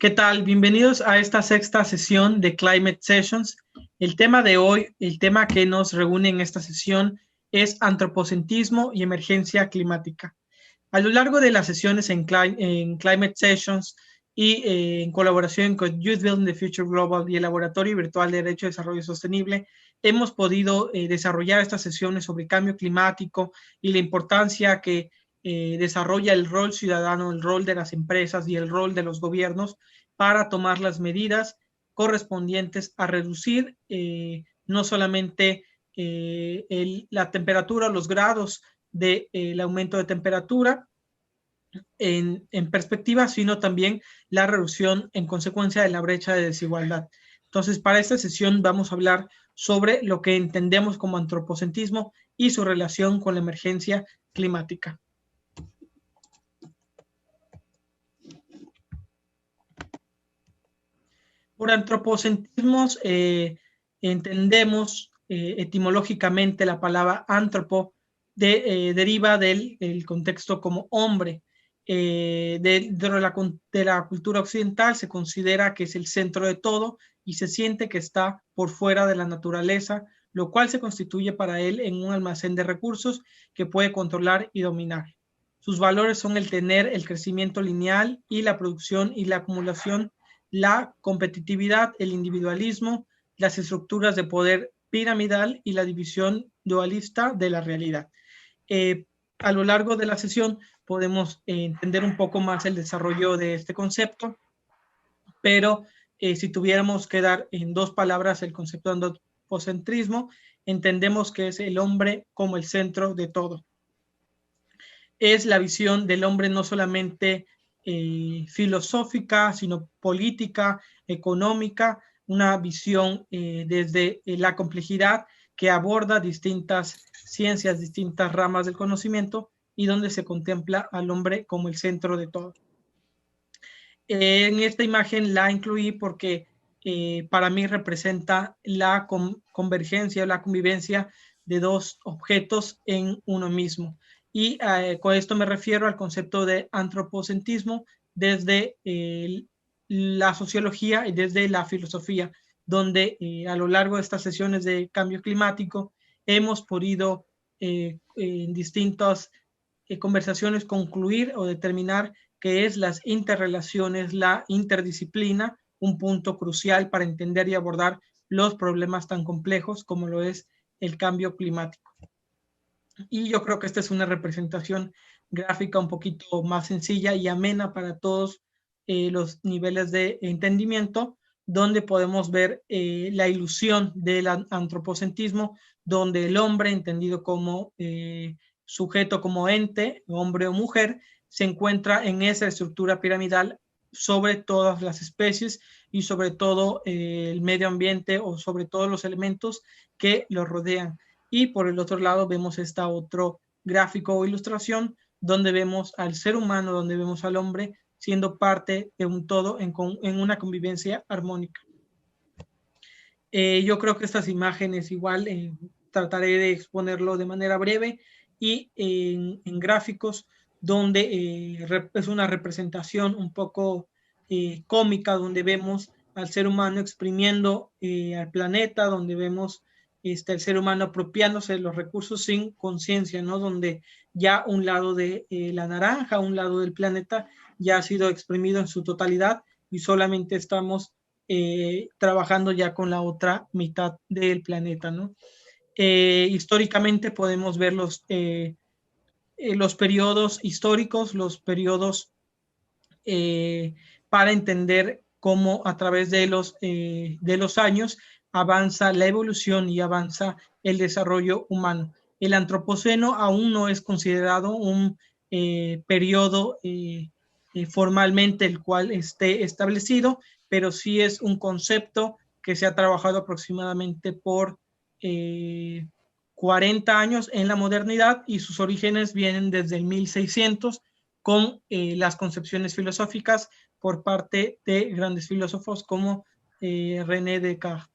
¿Qué tal? Bienvenidos a esta sexta sesión de Climate Sessions. El tema de hoy, el tema que nos reúne en esta sesión es antropocentrismo y emergencia climática. A lo largo de las sesiones en Climate Sessions y en colaboración con Youth Building the Future Global y el Laboratorio Virtual de Derecho y Desarrollo Sostenible, hemos podido desarrollar estas sesiones sobre cambio climático y la importancia que desarrolla el rol ciudadano, el rol de las empresas y el rol de los gobiernos para tomar las medidas correspondientes a reducir no solamente la temperatura, los grados del aumento de temperatura en perspectiva, sino también la reducción en consecuencia de la brecha de desigualdad. Entonces, para esta sesión vamos a hablar sobre lo que entendemos como antropocentrismo y su relación con la emergencia climática. Por antropocentrismo entendemos etimológicamente la palabra antropo deriva del contexto como hombre. Dentro de la cultura occidental se considera que es el centro de todo y se siente que está por fuera de la naturaleza, lo cual se constituye para él en un almacén de recursos que puede controlar y dominar. Sus valores son el tener el crecimiento lineal y la producción y la acumulación, la competitividad, el individualismo, las estructuras de poder piramidal y la división dualista de la realidad. A lo largo de la sesión podemos entender un poco más el desarrollo de este concepto, pero si tuviéramos que dar en dos palabras el concepto de antropocentrismo, entendemos que es el hombre como el centro de todo. Es la visión del hombre no solamente filosófica, sino política, económica, una visión desde la complejidad que aborda distintas ciencias, distintas ramas del conocimiento y donde se contempla al hombre como el centro de todo. En esta imagen la incluí porque para mí representa la convergencia, la convivencia de dos objetos en uno mismo. Y con esto me refiero al concepto de antropocentrismo desde la sociología y desde la filosofía, donde a lo largo de estas sesiones de cambio climático hemos podido en distintas conversaciones concluir o determinar qué es las interrelaciones, la interdisciplina, un punto crucial para entender y abordar los problemas tan complejos como lo es el cambio climático. Y yo creo que esta es una representación gráfica un poquito más sencilla y amena para todos los niveles de entendimiento, donde podemos ver la ilusión del antropocentrismo, donde el hombre, entendido como sujeto, como ente, hombre o mujer, se encuentra en esa estructura piramidal sobre todas las especies y sobre todo el medio ambiente o sobre todos los elementos que lo rodean. Y por el otro lado vemos esta otro gráfico o ilustración donde vemos al ser humano, donde vemos al hombre siendo parte de un todo en una convivencia armónica. Yo creo que estas imágenes igual trataré de exponerlo de manera breve y en gráficos donde es una representación un poco cómica, donde vemos al ser humano exprimiendo al planeta, donde vemos el ser humano apropiándose de los recursos sin conciencia, ¿no? Donde ya un lado de la naranja, un lado del planeta ya ha sido exprimido en su totalidad y solamente estamos trabajando ya con la otra mitad del planeta, ¿no? Históricamente podemos ver los periodos históricos, los periodos para entender cómo a través de los años avanza la evolución y avanza el desarrollo humano. El antropoceno aún no es considerado un periodo formalmente el cual esté establecido, pero sí es un concepto que se ha trabajado aproximadamente por 40 años en la modernidad y sus orígenes vienen desde el 1600 con las concepciones filosóficas por parte de grandes filósofos como René Descartes.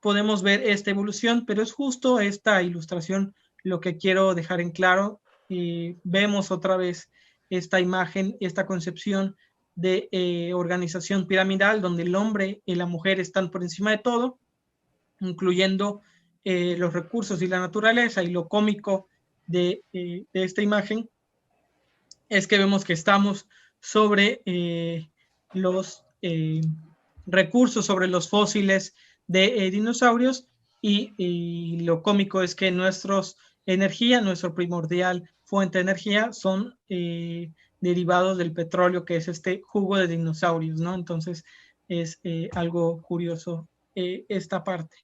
Podemos ver esta evolución, pero es justo esta ilustración lo que quiero dejar en claro. Vemos otra vez esta imagen, esta concepción de organización piramidal, donde el hombre y la mujer están por encima de todo, incluyendo los recursos y la naturaleza. Y lo cómico de esta imagen es que vemos que estamos sobre los recursos, sobre los fósiles de dinosaurios, y lo cómico es que nuestros energía, nuestro primordial fuente de energía son derivados del petróleo, que es este jugo de dinosaurios, ¿no? Entonces es algo curioso esta parte.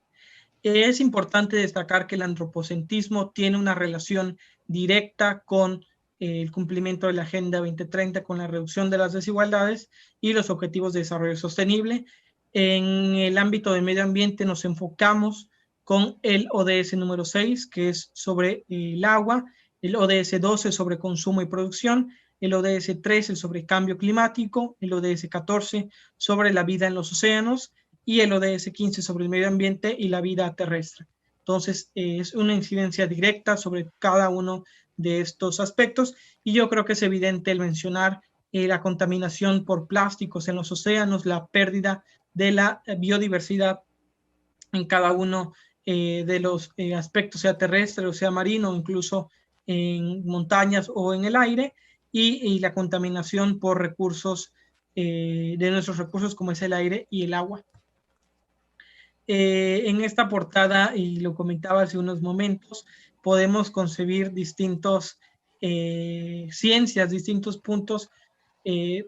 Es importante destacar que el antropocentrismo tiene una relación directa con el cumplimiento de la Agenda 2030, con la reducción de las desigualdades y los objetivos de desarrollo sostenible. En el ámbito del medio ambiente nos enfocamos con el ODS número 6, que es sobre el agua, el ODS 12 sobre consumo y producción, el ODS 13 sobre cambio climático, el ODS 14 sobre la vida en los océanos, y el ODS 15 sobre el medio ambiente y la vida terrestre. Entonces, es una incidencia directa sobre cada uno de estos aspectos, y yo creo que es evidente el mencionar la contaminación por plásticos en los océanos, la pérdida de la biodiversidad en cada uno de los aspectos, sea terrestre o sea marino, incluso en montañas o en el aire, y la contaminación por recursos, de nuestros recursos, como es el aire y el agua. En esta portada, y lo comentaba hace unos momentos, podemos concebir distintos ciencias, distintos puntos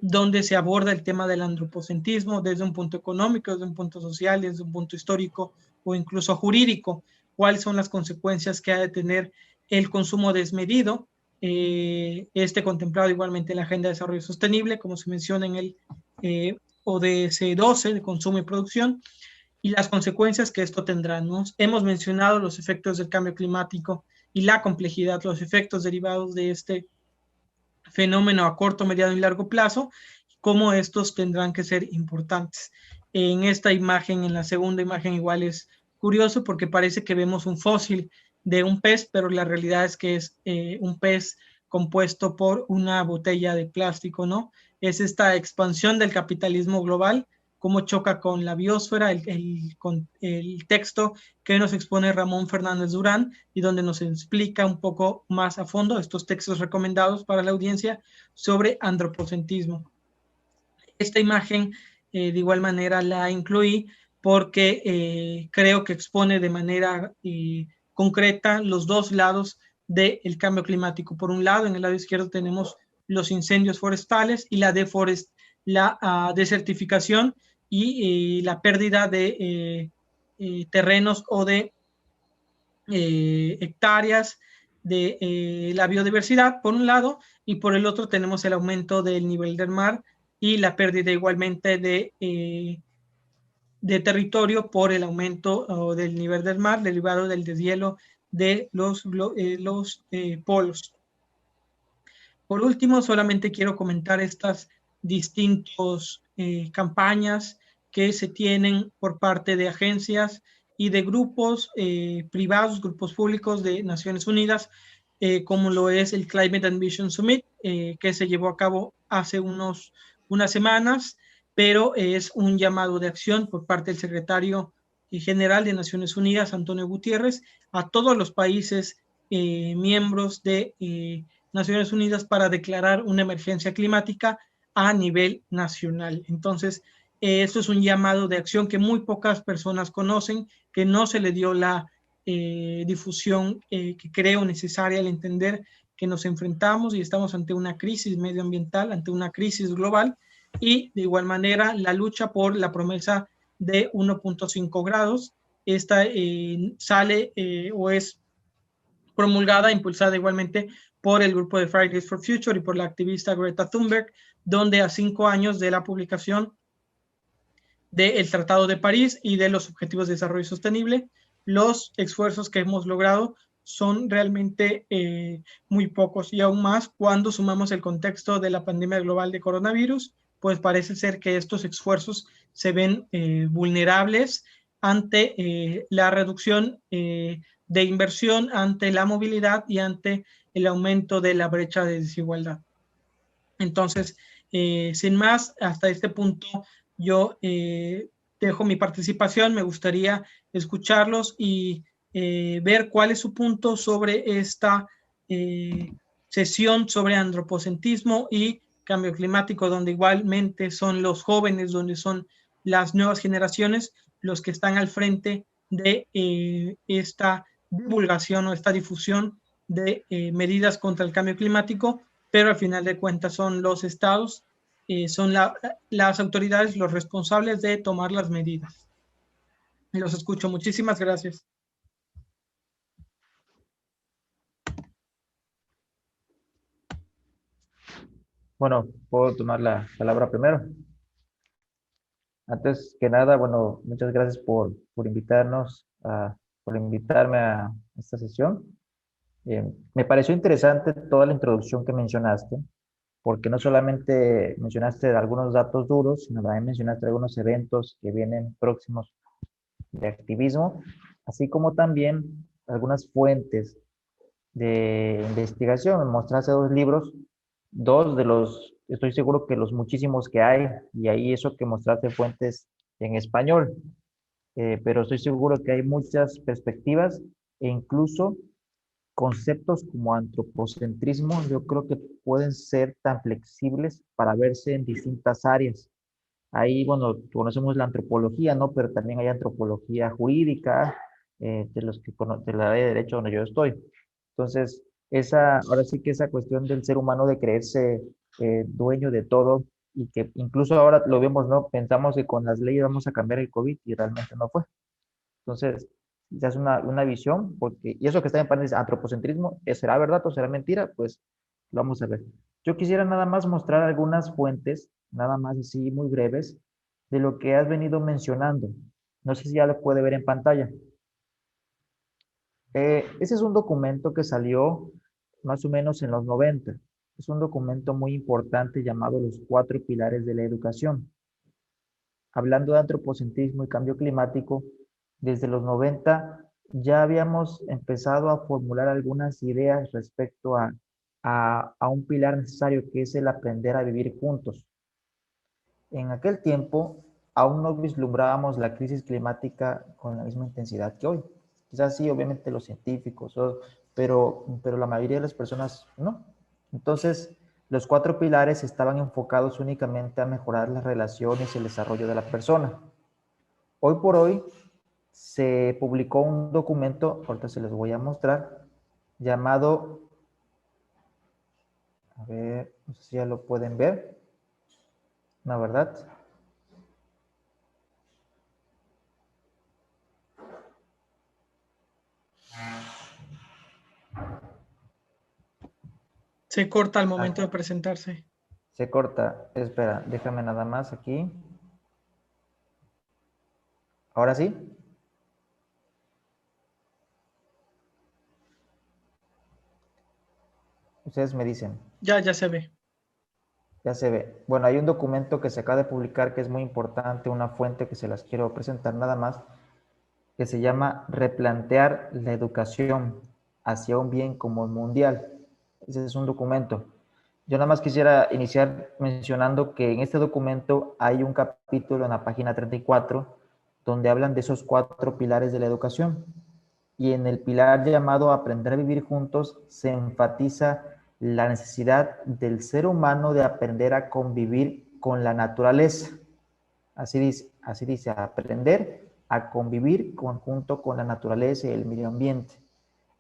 donde se aborda el tema del antropocentrismo desde un punto económico, desde un punto social, desde un punto histórico o incluso jurídico. ¿Cuáles son las consecuencias que ha de tener el consumo desmedido? Este contemplado igualmente en la Agenda de Desarrollo Sostenible, como se menciona en el ODS 12 de consumo y producción, y las consecuencias que esto tendrá, ¿no? Hemos mencionado los efectos del cambio climático y la complejidad, los efectos derivados de este fenómeno a corto, mediano y largo plazo, cómo estos tendrán que ser importantes. En esta imagen, en la segunda imagen, igual es curioso porque parece que vemos un fósil de un pez, pero la realidad es que es un pez compuesto por una botella de plástico, ¿no? Es esta expansión del capitalismo global, cómo choca con la biosfera, con el texto que nos expone Ramón Fernández Durán, y donde nos explica un poco más a fondo estos textos recomendados para la audiencia sobre antropocentrismo. Esta imagen, de igual manera, la incluí porque creo que expone de manera concreta los dos lados del cambio climático. Por un lado, en el lado izquierdo tenemos los incendios forestales y la desertificación y la pérdida de terrenos o de hectáreas de la biodiversidad, por un lado, y por el otro tenemos el aumento del nivel del mar y la pérdida igualmente de territorio por el aumento del nivel del mar derivado del deshielo de los polos. Por último, solamente quiero comentar estas distintas campañas que se tienen por parte de agencias y de grupos privados, grupos públicos de Naciones Unidas, como lo es el Climate Ambition Summit, que se llevó a cabo hace unas semanas, pero es un llamado de acción por parte del secretario general de Naciones Unidas, Antonio Gutiérrez, a todos los países miembros de Naciones Unidas para declarar una emergencia climática a nivel nacional. Entonces, esto es un llamado de acción que muy pocas personas conocen, que no se le dio la difusión que creo necesaria al entender que nos enfrentamos y estamos ante una crisis medioambiental, ante una crisis global, y de igual manera la lucha por la promesa de 1.5 grados. Esta sale o es promulgada, impulsada igualmente por el grupo de Fridays for Future y por la activista Greta Thunberg, donde a 5 años de la publicación del Tratado de París y de los Objetivos de Desarrollo Sostenible, los esfuerzos que hemos logrado son realmente muy pocos, y aún más cuando sumamos el contexto de la pandemia global de coronavirus, pues parece ser que estos esfuerzos se ven vulnerables ante la reducción de inversión, ante la movilidad y ante el aumento de la brecha de desigualdad. Entonces, Sin más, hasta este punto yo dejo mi participación. Me gustaría escucharlos y ver cuál es su punto sobre esta sesión sobre antropocentrismo y cambio climático, donde igualmente son los jóvenes, donde son las nuevas generaciones los que están al frente de esta divulgación o esta difusión de medidas contra el cambio climático, pero al final de cuentas son los estados, son las autoridades los responsables de tomar las medidas. Los escucho. Muchísimas gracias. Bueno, puedo tomar la palabra primero. Antes que nada, bueno, muchas gracias por por invitarme a esta sesión. Me pareció interesante toda la introducción que mencionaste, porque no solamente mencionaste algunos datos duros, sino también mencionaste algunos eventos que vienen próximos de activismo, así como también algunas fuentes de investigación. Me mostraste dos libros, dos de los, estoy seguro que los muchísimos que hay, y ahí eso que mostraste fuentes en español, pero estoy seguro que hay muchas perspectivas e incluso conceptos como antropocentrismo, yo creo que pueden ser tan flexibles para verse en distintas áreas. Ahí, bueno, conocemos la antropología, ¿no? Pero también hay antropología jurídica, de los que de la área de derecho donde yo estoy. Entonces, ahora sí que esa cuestión del ser humano de creerse dueño de todo y que incluso ahora lo vemos, ¿no? Pensamos que con las leyes vamos a cambiar el COVID y realmente no fue. Entonces, ya es una visión, porque, y eso que está en paréntesis, antropocentrismo, ¿será verdad o será mentira? Pues lo vamos a ver. Yo quisiera nada más mostrar algunas fuentes, nada más así muy breves, de lo que has venido mencionando. No sé si ya lo puede ver en pantalla. Ese es un documento que salió más o menos en los 90. Es un documento muy importante llamado Los Cuatro Pilares de la Educación. Hablando de antropocentrismo y cambio climático, desde los 90 ya habíamos empezado a formular algunas ideas respecto a un pilar necesario que es el aprender a vivir juntos. En aquel tiempo aún no vislumbrábamos la crisis climática con la misma intensidad que hoy. Quizás sí, obviamente los científicos, pero la mayoría de las personas no. Entonces, los cuatro pilares estaban enfocados únicamente a mejorar las relaciones y el desarrollo de la persona. Hoy por hoy se publicó un documento, ahorita se les voy a mostrar, llamado, a ver, no sé si ya lo pueden ver, ¿no, verdad? Se corta al Ah, momento de presentarse. se corta, espera, déjame nada más aquí. Ahora sí. Ustedes me dicen, Ya se ve. ya se ve. Bueno, hay un documento que se acaba de publicar que es muy importante, una fuente que se las quiero presentar nada más, que se llama Replantear la educación hacia un bien común mundial. Ese es un documento. Yo nada más quisiera iniciar mencionando que en este documento hay un capítulo en la página 34 donde hablan de esos cuatro pilares de la educación. Y en el pilar llamado Aprender a vivir juntos se enfatiza la necesidad del ser humano de aprender a convivir con la naturaleza. Así dice, aprender a convivir junto con la naturaleza y el medio ambiente.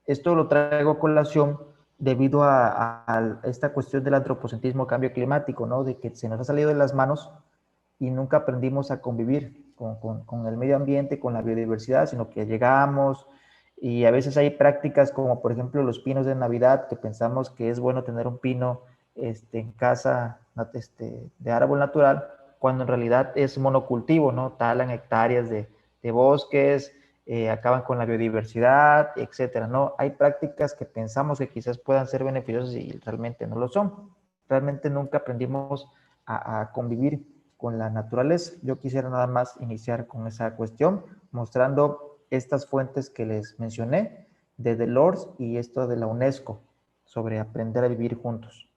Esto lo traigo a colación debido a esta cuestión del antropocentrismo, cambio climático, ¿no? De que se nos ha salido de las manos y nunca aprendimos a convivir con el medio ambiente, con la biodiversidad, sino que llegamos y a veces hay prácticas como por ejemplo los pinos de Navidad, que pensamos que es bueno tener un pino en casa de árbol natural, cuando en realidad es monocultivo, ¿no? Talan hectáreas de bosques, acaban con la biodiversidad, etcétera, ¿no? Hay prácticas que pensamos que quizás puedan ser beneficiosas y realmente no lo son. Realmente nunca aprendimos a convivir con la naturaleza. Yo quisiera nada más iniciar con esa cuestión, mostrando estas fuentes que les mencioné, de Delors y esto de la UNESCO, sobre aprender a vivir juntos.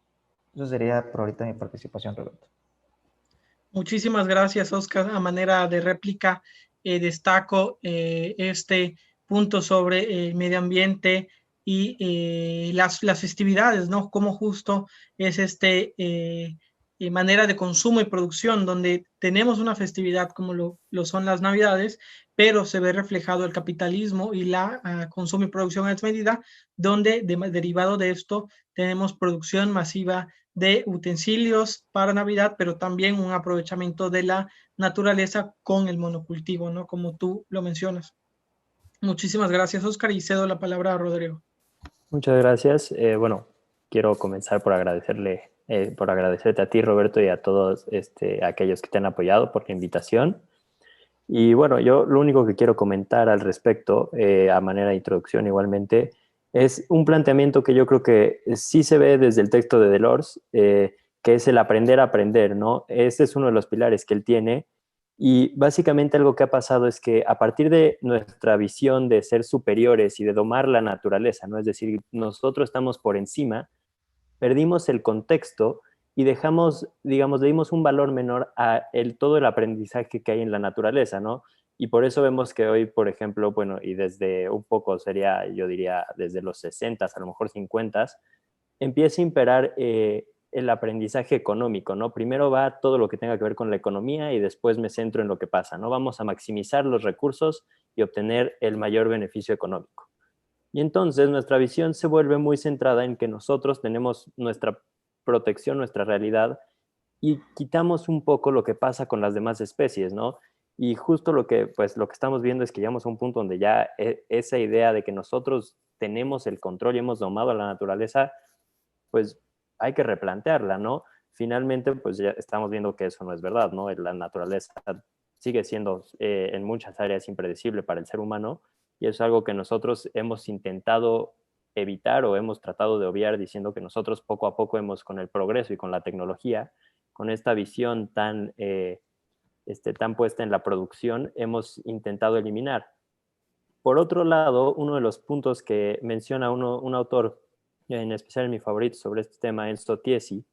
Eso sería por ahorita mi participación, Roberto. Muchísimas gracias, Oscar. A manera de réplica, destaco este punto sobre el medio ambiente y las festividades, ¿no? Cómo justo es manera de consumo y producción, donde tenemos una festividad como lo son las Navidades, pero se ve reflejado el capitalismo y la consumo y producción a desmedida, donde derivado de esto tenemos producción masiva de utensilios para Navidad, pero también un aprovechamiento de la naturaleza con el monocultivo, ¿no? Como tú lo mencionas. Muchísimas gracias, Oscar, y cedo la palabra a Rodrigo. Muchas gracias. Bueno, quiero comenzar por agradecerte a ti, Roberto, y a todos aquellos que te han apoyado por la invitación. Y bueno, yo lo único que quiero comentar al respecto, a manera de introducción igualmente, es un planteamiento que yo creo que sí se ve desde el texto de Delors, que es el aprender a aprender, ¿no? Este es uno de los pilares que él tiene. Y básicamente algo que ha pasado es que a partir de nuestra visión de ser superiores y de domar la naturaleza, ¿no? Es decir, nosotros estamos por encima, perdimos el contexto y dejamos, digamos, le dimos un valor menor a todo el aprendizaje que hay en la naturaleza, ¿no? Y por eso vemos que hoy, por ejemplo, bueno, y desde un poco sería, yo diría, desde los 60, a lo mejor 50, empieza a imperar el aprendizaje económico, ¿no? Primero va todo lo que tenga que ver con la economía y después me centro en lo que pasa, ¿no? Vamos a maximizar los recursos y obtener el mayor beneficio económico. Y entonces nuestra visión se vuelve muy centrada en que nosotros tenemos nuestra protección, nuestra realidad, y quitamos un poco lo que pasa con las demás especies, ¿no? Y justo pues, lo que estamos viendo es que llegamos a un punto donde ya esa idea de que nosotros tenemos el control y hemos domado a la naturaleza, pues hay que replantearla, ¿no? Finalmente, pues ya estamos viendo que eso no es verdad, ¿no? La naturaleza sigue siendo en muchas áreas impredecible para el ser humano y es algo que nosotros hemos intentado evitar o hemos tratado de obviar diciendo que nosotros poco a poco hemos, con el progreso y con la tecnología, con esta visión tan puesta en la producción, hemos intentado eliminar. Por otro lado, uno de los puntos que menciona un autor, en especial mi favorito sobre este tema, Enzo Tiesi,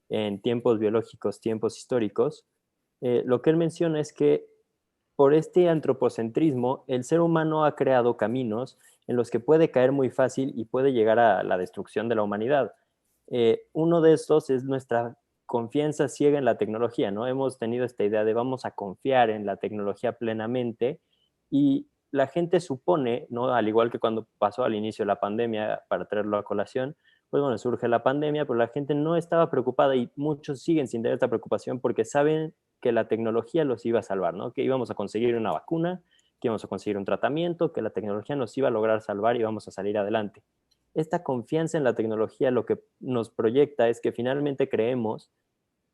en Tiempos biológicos, tiempos históricos, lo que él menciona es que por este antropocentrismo, el ser humano ha creado caminos en los que puede caer muy fácil y puede llegar a la destrucción de la humanidad. Uno de estos es nuestra confianza ciega en la tecnología, ¿no? Hemos tenido esta idea de vamos a confiar en la tecnología plenamente y la gente supone, ¿no? Al igual que cuando pasó al inicio de la pandemia, para traerlo a colación, pues bueno, surge la pandemia, pero la gente no estaba preocupada y muchos siguen sin tener esta preocupación porque saben que la tecnología los iba a salvar, ¿no? Que íbamos a conseguir una vacuna, que íbamos a conseguir un tratamiento, que la tecnología nos iba a lograr salvar y íbamos a salir adelante. Esta confianza en la tecnología lo que nos proyecta es que finalmente creemos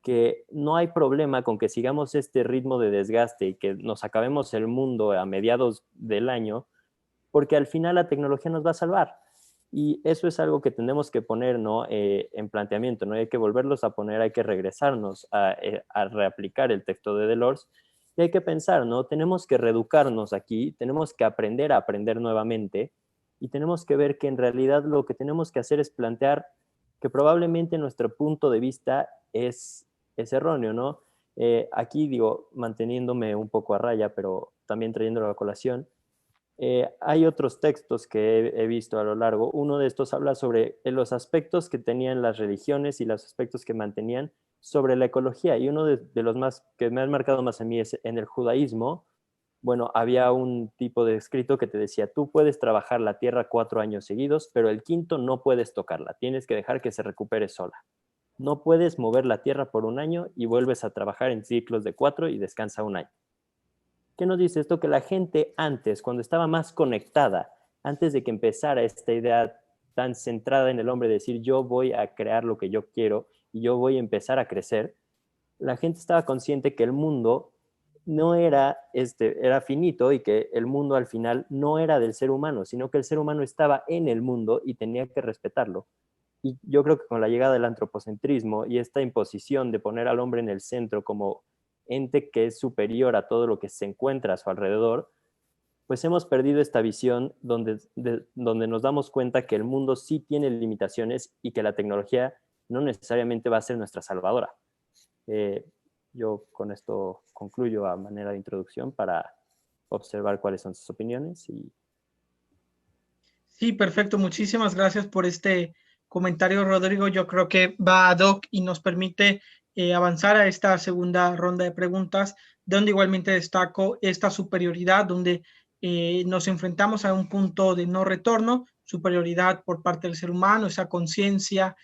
que no hay problema con que sigamos este ritmo de desgaste y que nos acabemos el mundo a mediados del año, porque al final la tecnología nos va a salvar. Y eso es algo que tenemos que poner, ¿no? En planteamiento, ¿no? Hay que volverlos a poner, hay que regresarnos a reaplicar el texto de Delors y hay que pensar, ¿no? Tenemos que reeducarnos aquí, tenemos que aprender a aprender nuevamente y tenemos que ver que en realidad lo que tenemos que hacer es plantear que probablemente nuestro punto de vista es erróneo, ¿no? Aquí digo, manteniéndome un poco a raya, pero también trayéndolo a colación, hay otros textos que he visto a lo largo. Uno de estos habla sobre los aspectos que tenían las religiones y los aspectos que mantenían sobre la ecología. Y uno de los más que me han marcado más a mí es en el judaísmo. Bueno, había un tipo de escrito que te decía, tú puedes trabajar la tierra 4 años seguidos, pero el quinto no puedes tocarla, tienes que dejar que se recupere sola. No puedes mover la tierra por un año y vuelves a trabajar en ciclos de 4 y descansa un año. ¿Qué nos dice esto? Que la gente antes, cuando estaba más conectada, antes de que empezara esta idea tan centrada en el hombre de decir yo voy a crear lo que yo quiero y yo voy a empezar a crecer, la gente estaba consciente que el mundo no era, era finito y que el mundo al final no era del ser humano, sino que el ser humano estaba en el mundo y tenía que respetarlo. Y yo creo que con la llegada del antropocentrismo y esta imposición de poner al hombre en el centro como ente que es superior a todo lo que se encuentra a su alrededor, pues hemos perdido esta visión donde nos damos cuenta que el mundo sí tiene limitaciones y que la tecnología no necesariamente va a ser nuestra salvadora. Yo con esto concluyo a manera de introducción para observar cuáles son sus opiniones. Sí, perfecto. Muchísimas gracias por este comentario, Rodrigo. Yo creo que va ad hoc y nos permite avanzar a esta segunda ronda de preguntas, donde igualmente destaco esta superioridad, donde nos enfrentamos a un punto de no retorno, superioridad por parte del ser humano, esa conciencia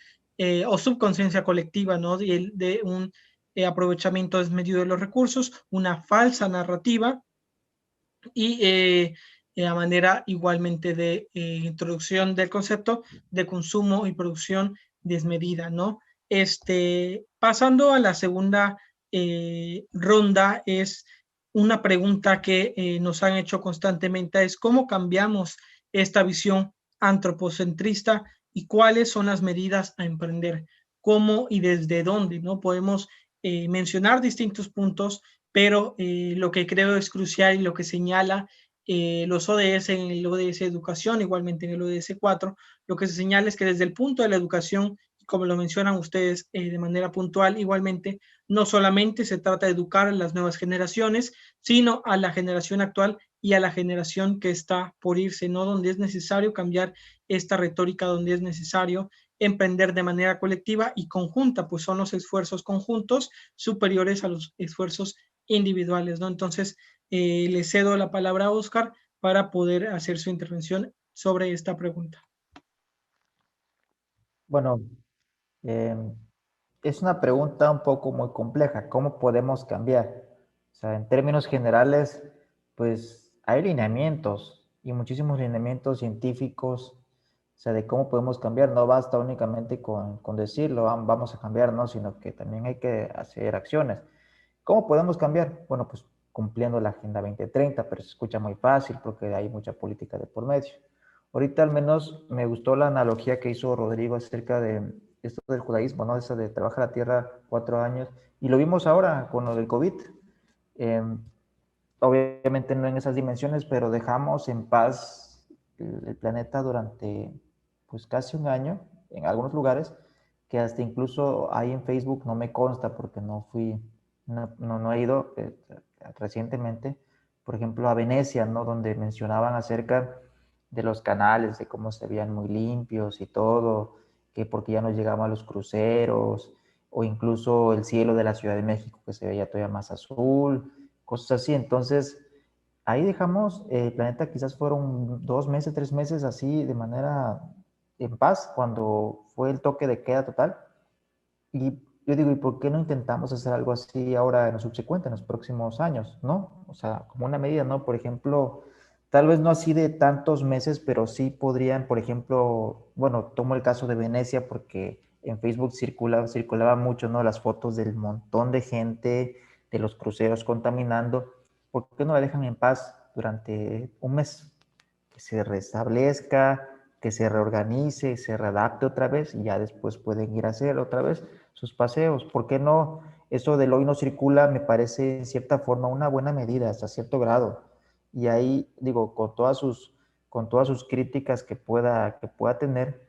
o subconsciencia colectiva, ¿no? De un aprovechamiento desmedido de los recursos, una falsa narrativa y a manera igualmente de introducción del concepto de consumo y producción desmedida, ¿no? Pasando a la segunda ronda, es una pregunta que nos han hecho constantemente, es cómo cambiamos esta visión antropocentrista y cuáles son las medidas a emprender, cómo y desde dónde, ¿no? Podemos mencionar distintos puntos, pero lo que creo es crucial y lo que señala los ODS en el ODS Educación, igualmente en el ODS 4, lo que se señala es que desde el punto de la educación, como lo mencionan ustedes de manera puntual, igualmente, no solamente se trata de educar a las nuevas generaciones, sino a la generación actual y a la generación que está por irse, ¿no? Donde es necesario cambiar esta retórica, donde es necesario emprender de manera colectiva y conjunta, pues son los esfuerzos conjuntos superiores a los esfuerzos individuales, ¿no? Entonces, le cedo la palabra a Oscar para poder hacer su intervención sobre esta pregunta. Bueno, eh, es una pregunta un poco muy compleja. ¿Cómo podemos cambiar? O sea, en términos generales, pues hay lineamientos y muchísimos lineamientos científicos, o sea, de cómo podemos cambiar. No basta únicamente con decirlo, vamos a cambiar, ¿no? Sino que también hay que hacer acciones. ¿Cómo podemos cambiar? Bueno, pues cumpliendo la Agenda 2030, pero se escucha muy fácil porque hay mucha política de por medio. Ahorita al menos me gustó la analogía que hizo Rodrigo acerca de esto del judaísmo, ¿no? Eso de trabajar la tierra 4 años. Y lo vimos ahora con lo del COVID. Eh, Obviamente no en esas dimensiones, pero dejamos en paz el planeta durante pues casi un año en algunos lugares, que hasta incluso ahí en Facebook no me consta porque no fui, no he ido recientemente, por ejemplo a Venecia, ¿no? Donde mencionaban acerca de los canales, de cómo se veían muy limpios y todo, que porque ya no llegaban los cruceros, o incluso el cielo de la Ciudad de México que se veía todavía más azul, cosas así. Entonces, ahí dejamos el planeta, quizás fueron 2 meses, 3 meses así de manera en paz cuando fue el toque de queda total. Y yo digo, ¿y por qué no intentamos hacer algo así ahora en lo subsecuente, en los próximos años, ¿no? O sea, como una medida, ¿no? Por ejemplo, tal vez no así de tantos meses, pero sí podrían, por ejemplo, bueno, tomo el caso de Venecia porque en Facebook circulaba mucho, ¿no? Las fotos del montón de gente, de los cruceros contaminando. ¿Por qué no la dejan en paz durante un mes? Que se restablezca, que se reorganice, se readapte otra vez y ya después pueden ir a hacer otra vez sus paseos. ¿Por qué no? Eso del hoy no circula me parece en cierta forma una buena medida hasta cierto grado. Y ahí digo, con todas sus críticas que pueda tener,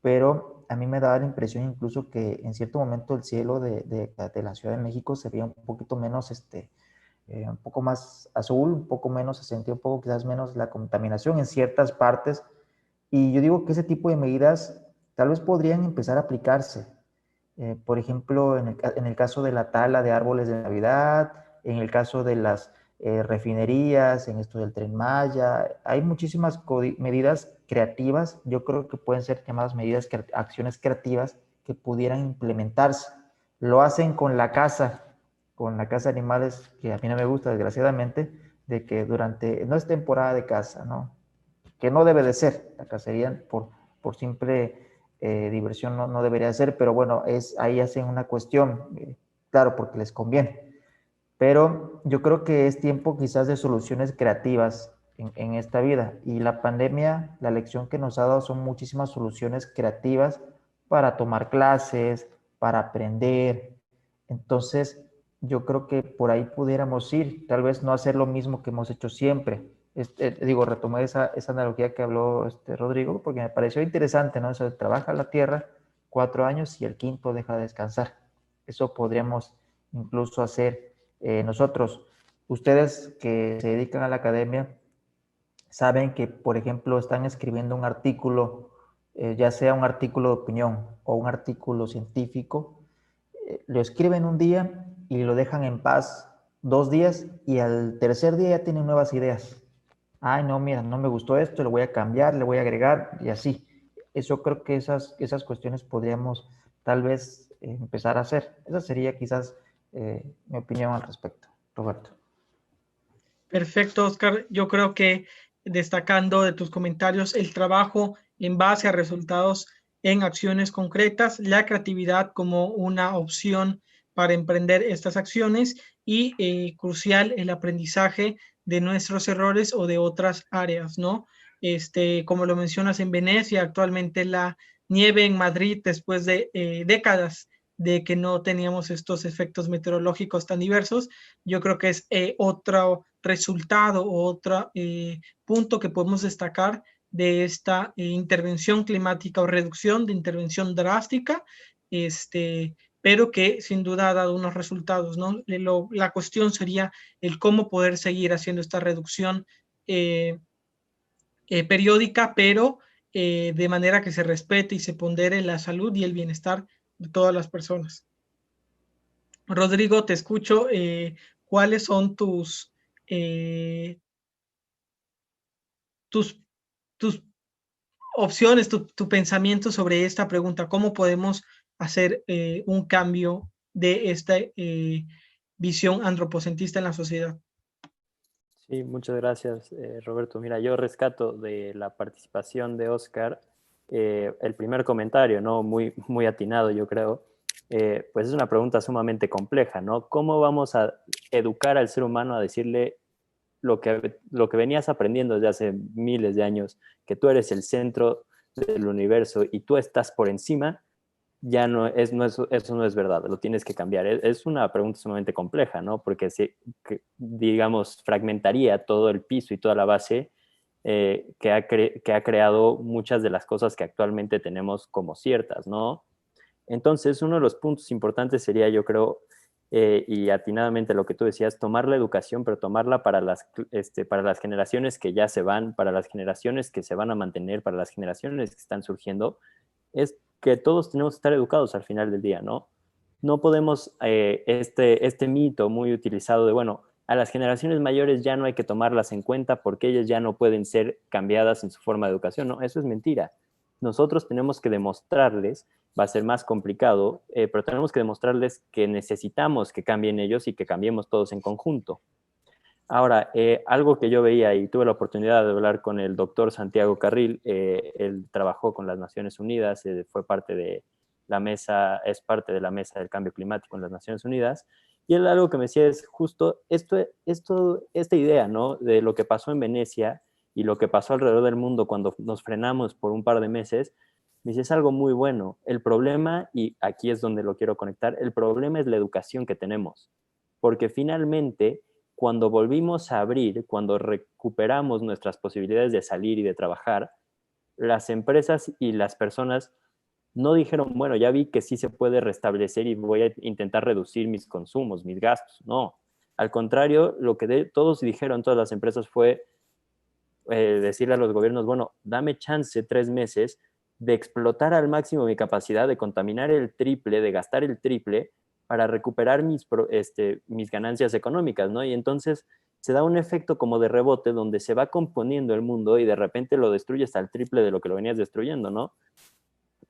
pero a mí me daba la impresión incluso que en cierto momento el cielo de la Ciudad de México se veía un poquito menos un poco más azul, un poco menos, se sentía un poco quizás menos la contaminación en ciertas partes. Y yo digo que ese tipo de medidas tal vez podrían empezar a aplicarse. Por ejemplo, en el caso de la tala de árboles de Navidad, en el caso de las refinerías, en esto del Tren Maya, hay muchísimas medidas creativas, yo creo que pueden ser llamadas acciones creativas que pudieran implementarse. Lo hacen con la caza de animales, que a mí no me gusta, desgraciadamente, de que no es temporada de caza, ¿no? Que no debe de ser, la cacería por simple diversión no debería ser, pero bueno, ahí hacen una cuestión, claro, porque les conviene. Pero yo creo que es tiempo quizás de soluciones creativas en esta vida. Y la pandemia, la lección que nos ha dado son muchísimas soluciones creativas para tomar clases, para aprender. Entonces, yo creo que por ahí pudiéramos ir, tal vez no hacer lo mismo que hemos hecho siempre. Retomé esa analogía que habló Rodrigo, porque me pareció interesante, ¿no? Eso de trabaja la tierra 4 años y el quinto deja de descansar. Eso podríamos incluso hacer nosotros. Ustedes que se dedican a la academia saben que, por ejemplo, están escribiendo un artículo, ya sea un artículo de opinión o un artículo científico, lo escriben un día y lo dejan en paz 2 días y al tercer día ya tienen nuevas ideas. Ay, no, mira, no me gustó esto, lo voy a cambiar, le voy a agregar y así. Eso creo que esas cuestiones podríamos tal vez empezar a hacer. Esa sería quizás mi opinión al respecto. Roberto. Perfecto, Oscar. Yo creo que destacando de tus comentarios el trabajo en base a resultados en acciones concretas, la creatividad como una opción para emprender estas acciones y crucial el aprendizaje de nuestros errores o de otras áreas, ¿no? Como lo mencionas en Venecia, actualmente la nieve en Madrid después de décadas de que no teníamos estos efectos meteorológicos tan diversos, yo creo que es otro resultado o otro punto que podemos destacar de esta intervención climática o reducción de intervención drástica, pero que sin duda ha dado unos resultados, ¿no? La cuestión sería el cómo poder seguir haciendo esta reducción periódica, pero de manera que se respete y se pondere la salud y el bienestar de todas las personas. Rodrigo, te escucho. ¿Cuáles son eh, tus, tus opciones, tu pensamiento sobre esta pregunta? ¿Cómo podemos hacer un cambio de esta visión antropocentrista en la sociedad? Sí, muchas gracias, Roberto. Mira, yo rescato de la participación de Oscar el primer comentario, ¿no? Muy, muy atinado, yo creo. Pues es una pregunta sumamente compleja, ¿no? ¿Cómo vamos a educar al ser humano a decirle lo que venías aprendiendo desde hace miles de años, que tú eres el centro del universo y tú estás por encima? Ya eso no es verdad, lo tienes que cambiar. Es una pregunta sumamente compleja, ¿no? Porque, digamos, fragmentaría todo el piso y toda la base que ha creado muchas de las cosas que actualmente tenemos como ciertas, ¿no? Entonces, uno de los puntos importantes sería, yo creo, y atinadamente lo que tú decías, tomar la educación, pero tomarla para las generaciones que ya se van, para las generaciones que se van a mantener, para las generaciones que están surgiendo, es que todos tenemos que estar educados al final del día, ¿no? No podemos, este mito muy utilizado de, bueno, a las generaciones mayores ya no hay que tomarlas en cuenta porque ellas ya no pueden ser cambiadas en su forma de educación, no, eso es mentira. Nosotros tenemos que demostrarles, va a ser más complicado, pero tenemos que demostrarles que necesitamos que cambien ellos y que cambiemos todos en conjunto. Ahora, algo que yo veía y tuve la oportunidad de hablar con el doctor Santiago Carril, él trabajó con las Naciones Unidas, fue parte de la mesa, es parte de la mesa del cambio climático en las Naciones Unidas, y él algo que me decía es justo esta idea, ¿no? De lo que pasó en Venecia y lo que pasó alrededor del mundo cuando nos frenamos por un par de meses, me dice, es algo muy bueno. El problema, y aquí es donde lo quiero conectar, el problema es la educación que tenemos, porque finalmente cuando volvimos a abrir, cuando recuperamos nuestras posibilidades de salir y de trabajar, las empresas y las personas no dijeron, bueno, ya vi que sí se puede restablecer y voy a intentar reducir mis consumos, mis gastos. No, al contrario, lo que todos dijeron, todas las empresas fue decirle a los gobiernos, bueno, dame chance 3 meses de explotar al máximo mi capacidad, de contaminar el triple, de gastar el triple para recuperar mis ganancias económicas, ¿no? Y entonces se da un efecto como de rebote donde se va componiendo el mundo y de repente lo destruyes al triple de lo que lo venías destruyendo, ¿no?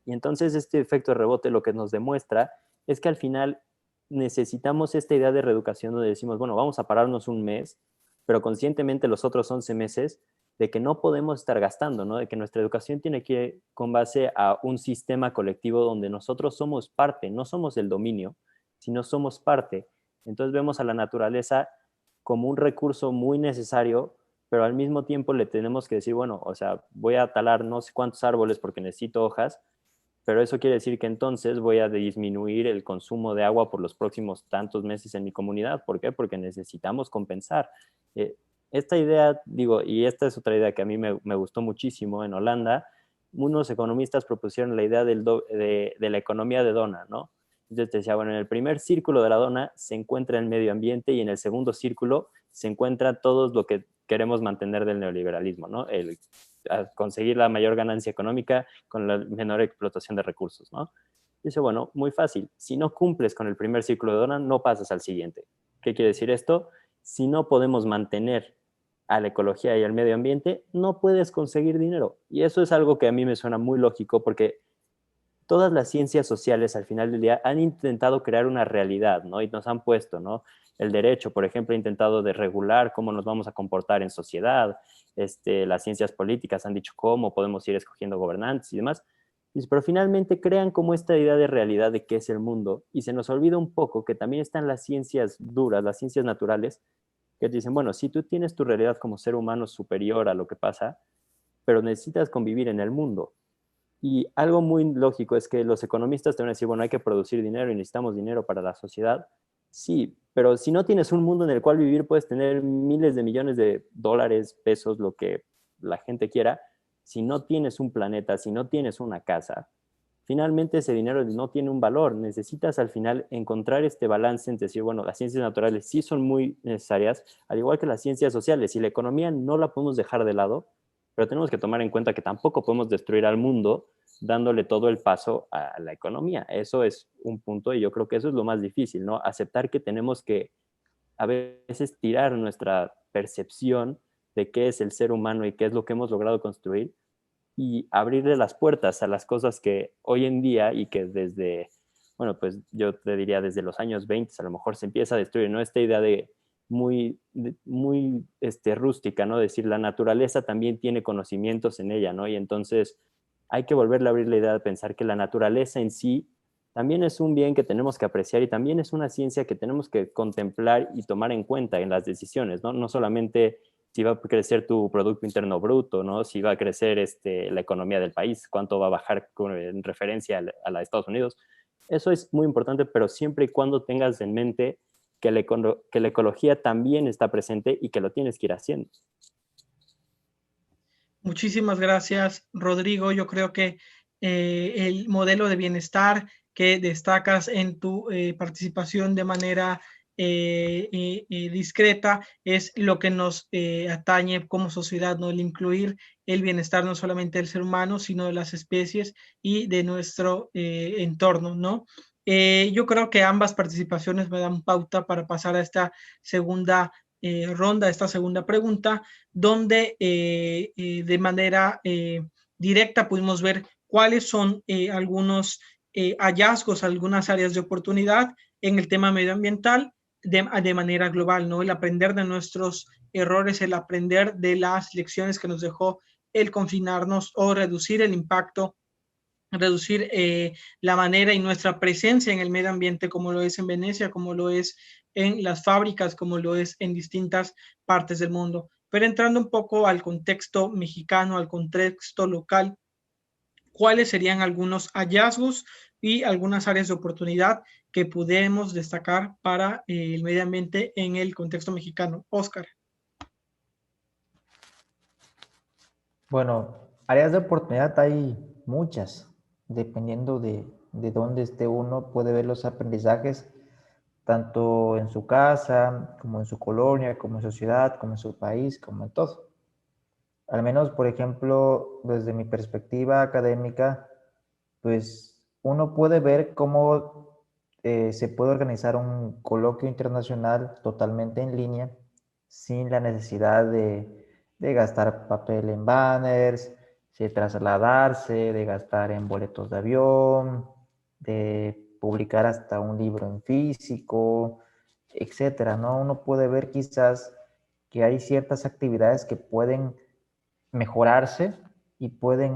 Y entonces este efecto de rebote lo que nos demuestra es que al final necesitamos esta idea de reeducación donde decimos, bueno, vamos a pararnos un mes, pero conscientemente los otros 11 meses de que no podemos estar gastando, ¿no? De que nuestra educación tiene que ir con base a un sistema colectivo donde nosotros somos parte, no somos el dominio, sino somos parte. Entonces vemos a la naturaleza como un recurso muy necesario, pero al mismo tiempo le tenemos que decir, bueno, o sea, voy a talar no sé cuántos árboles porque necesito hojas, pero eso quiere decir que entonces voy a disminuir el consumo de agua por los próximos tantos meses en mi comunidad. ¿Por qué? Porque necesitamos compensar. Esta idea, digo, y esta es otra idea que a mí me gustó muchísimo en Holanda, unos economistas propusieron la idea de la economía de dona, ¿no? Entonces te decía, bueno, en el primer círculo de la dona se encuentra el medio ambiente y en el segundo círculo se encuentra todo lo que queremos mantener del neoliberalismo, ¿no? El conseguir la mayor ganancia económica con la menor explotación de recursos, ¿no? Dice, bueno, muy fácil. Si no cumples con el primer círculo de dona, no pasas al siguiente. ¿Qué quiere decir esto? Si no podemos mantener a la ecología y al medio ambiente, no puedes conseguir dinero. Y eso es algo que a mí me suena muy lógico porque todas las ciencias sociales al final del día han intentado crear una realidad, ¿no? Y nos han puesto, ¿no? El derecho, por ejemplo, ha intentado de regular cómo nos vamos a comportar en sociedad. Las ciencias políticas han dicho cómo podemos ir escogiendo gobernantes y demás. Pero finalmente crean como esta idea de realidad de qué es el mundo y se nos olvida un poco que también están las ciencias duras, las ciencias naturales, que dicen, bueno, si tú tienes tu realidad como ser humano superior a lo que pasa, pero necesitas convivir en el mundo. Y algo muy lógico es que los economistas te van a decir, bueno, hay que producir dinero y necesitamos dinero para la sociedad. Sí, pero si no tienes un mundo en el cual vivir, puedes tener miles de millones de dólares, pesos, lo que la gente quiera. Si no tienes un planeta, si no tienes una casa, finalmente ese dinero no tiene un valor. Necesitas al final encontrar este balance entre decir, bueno, las ciencias naturales sí son muy necesarias, al igual que las ciencias sociales. Y la economía no la podemos dejar de lado, pero tenemos que tomar en cuenta que tampoco podemos destruir al mundo dándole todo el paso a la economía. Eso es un punto y yo creo que eso es lo más difícil, ¿no? Aceptar que tenemos que a veces tirar nuestra percepción de qué es el ser humano y qué es lo que hemos logrado construir y abrirle las puertas a las cosas que hoy en día y que desde, bueno, pues yo te diría desde los años 20 a lo mejor se empieza a destruir, ¿no? Esta idea de muy rústica, ¿no? Decir, la naturaleza también tiene conocimientos en ella, ¿no? Y entonces hay que volverle a abrir la idea de pensar que la naturaleza en sí también es un bien que tenemos que apreciar y también es una ciencia que tenemos que contemplar y tomar en cuenta en las decisiones, ¿no? No solamente si va a crecer tu Producto Interno Bruto, ¿no? Si va a crecer la economía del país, cuánto va a bajar en referencia a la de Estados Unidos. Eso es muy importante, pero siempre y cuando tengas en mente que la ecología también está presente y que lo tienes que ir haciendo. Muchísimas gracias, Rodrigo. Yo creo que el modelo de bienestar que destacas en tu participación de manera discreta es lo que nos atañe como sociedad, ¿no? El incluir el bienestar no solamente del ser humano, sino de las especies y de nuestro entorno, ¿no? Yo creo que ambas participaciones me dan pauta para pasar a esta segunda ronda, esta segunda pregunta, donde de manera directa pudimos ver cuáles son algunos hallazgos, algunas áreas de oportunidad en el tema medioambiental de manera global, ¿no? El aprender de nuestros errores, el aprender de las lecciones que nos dejó el confinarnos o reducir el impacto, reducir la manera y nuestra presencia en el medio ambiente, como lo es en Venecia, como lo es en las fábricas, como lo es en distintas partes del mundo. Pero entrando un poco al contexto mexicano, al contexto local, ¿cuáles serían algunos hallazgos y algunas áreas de oportunidad que podemos destacar para el medio ambiente en el contexto mexicano? Oscar. Bueno, áreas de oportunidad hay muchas, dependiendo de dónde esté uno, puede ver los aprendizajes tanto en su casa, como en su colonia, como en su ciudad, como en su país, como en todo. Al menos, por ejemplo, desde mi perspectiva académica, pues uno puede ver cómo se puede organizar un coloquio internacional totalmente en línea, sin la necesidad de gastar papel en banners, de trasladarse, de gastar en boletos de avión, de publicar hasta un libro en físico, etcétera, ¿no? Uno puede ver quizás que hay ciertas actividades que pueden mejorarse y pueden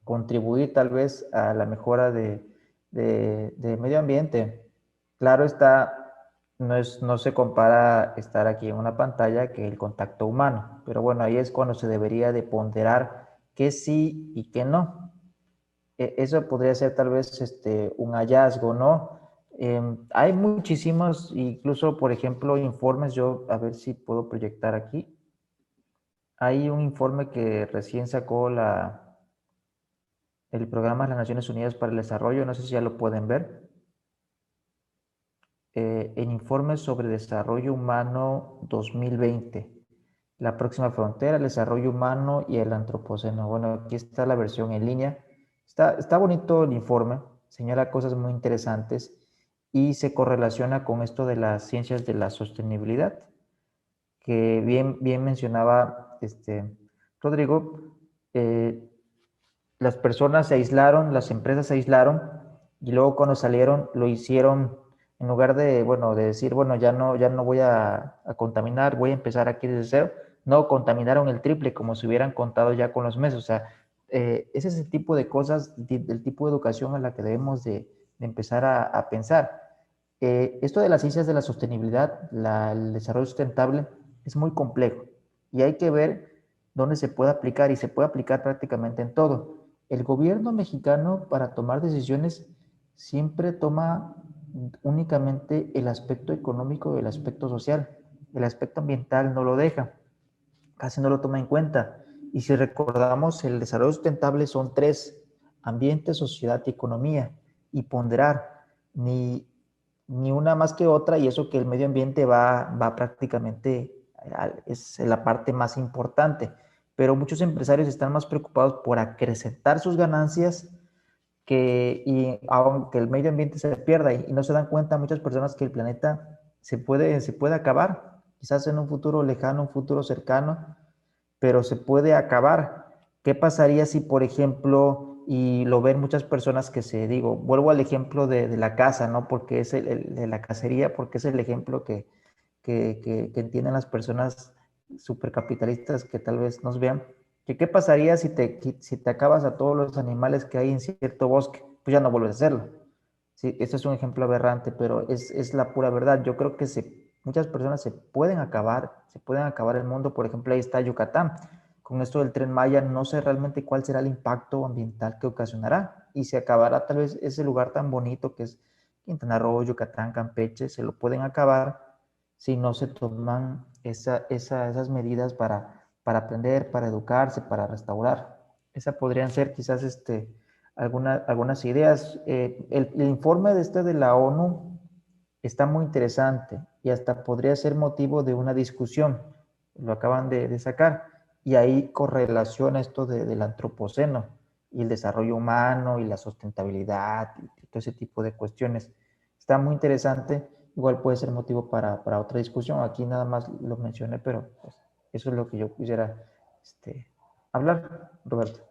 contribuir tal vez a la mejora de medio ambiente. Claro está, no se compara estar aquí en una pantalla que el contacto humano, pero bueno, ahí es cuando se debería de ponderar qué sí y qué no. Eso podría ser tal vez un hallazgo, ¿no? Hay muchísimos, incluso por ejemplo, informes, yo a ver si puedo proyectar aquí. Hay un informe que recién sacó el Programa de las Naciones Unidas para el Desarrollo, no sé si ya lo pueden ver. El informe sobre desarrollo humano 2020, la próxima frontera, el desarrollo humano y el antropoceno. Bueno, aquí está la versión en línea. Está bonito el informe, señala cosas muy interesantes y se correlaciona con esto de las ciencias de la sostenibilidad, que bien mencionaba Rodrigo. Las personas se aislaron, las empresas se aislaron y luego cuando salieron lo hicieron en lugar de, bueno, de decir, bueno, ya no voy a contaminar, voy a empezar aquí desde cero. No, contaminaron el triple como si hubieran contado ya con los meses. O sea, ese es el tipo de cosas, del tipo de educación a la que debemos de empezar a pensar. Esto de las ciencias de la sostenibilidad, el desarrollo sustentable, es muy complejo y hay que ver dónde se puede aplicar y se puede aplicar prácticamente en todo. El gobierno mexicano para tomar decisiones siempre toma únicamente el aspecto económico y el aspecto social. El aspecto ambiental no lo deja, casi no lo toma en cuenta. Y si recordamos, el desarrollo sustentable son tres: ambiente, sociedad y economía. Y ponderar, ni una más que otra, y eso que el medio ambiente va prácticamente, es la parte más importante. Pero muchos empresarios están más preocupados por acrecentar sus ganancias y aunque el medio ambiente se pierda y no se dan cuenta muchas personas que el planeta se puede acabar, quizás en un futuro lejano, un futuro cercano, pero se puede acabar. ¿Qué pasaría si, por ejemplo, y lo ven muchas personas que vuelvo al ejemplo de la caza, ¿no? Porque es de la cacería, porque es el ejemplo que entienden las personas supercapitalistas que tal vez nos vean, que qué pasaría si te acabas a todos los animales que hay en cierto bosque, pues ya no vuelves a hacerlo. Sí, este es un ejemplo aberrante, pero es la pura verdad. Yo creo que muchas personas se pueden acabar el mundo. Por ejemplo, ahí está Yucatán. Con esto del Tren Maya, no sé realmente cuál será el impacto ambiental que ocasionará y se acabará tal vez ese lugar tan bonito que es Quintana Roo, Yucatán, Campeche. Se lo pueden acabar si no se toman esas medidas para aprender, para educarse, para restaurar. Esas podrían ser quizás algunas ideas. El informe de la ONU está muy interesante y hasta podría ser motivo de una discusión. Lo acaban de sacar. Y ahí correlaciona esto del antropoceno y el desarrollo humano y la sustentabilidad y todo ese tipo de cuestiones. Está muy interesante. Igual puede ser motivo para otra discusión. Aquí nada más lo mencioné, pero pues, eso es lo que yo quisiera hablar, Roberto.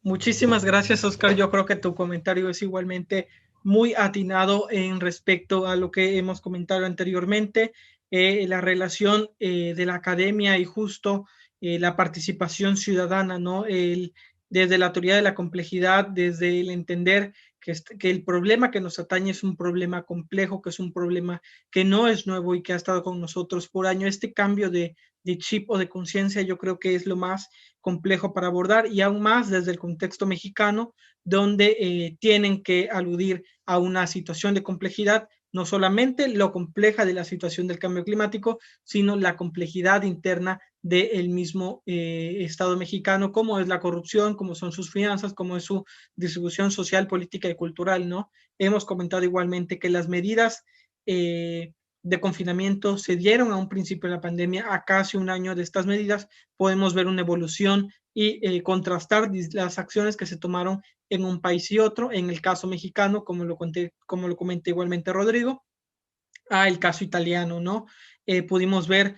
Muchísimas gracias, Oscar. Yo creo que tu comentario es igualmente muy atinado en respecto a lo que hemos comentado anteriormente, la relación de la academia y justo la participación ciudadana, ¿no? Desde la teoría de la complejidad, desde el entender que el problema que nos atañe es un problema complejo, que es un problema que no es nuevo y que ha estado con nosotros por años. Este cambio de chip o de conciencia yo creo que es lo más complejo para abordar y aún más desde el contexto mexicano, donde tienen que aludir a una situación de complejidad, no solamente lo compleja de la situación del cambio climático, sino la complejidad interna del mismo Estado mexicano, como es la corrupción, cómo son sus finanzas, cómo es su distribución social, política y cultural, ¿no? Hemos comentado igualmente que las medidas de confinamiento se dieron a un principio de la pandemia, a casi un año de estas medidas, podemos ver una evolución y contrastar las acciones que se tomaron en un país y otro, en el caso mexicano, como lo comenté igualmente Rodrigo, el caso italiano, ¿no? Pudimos ver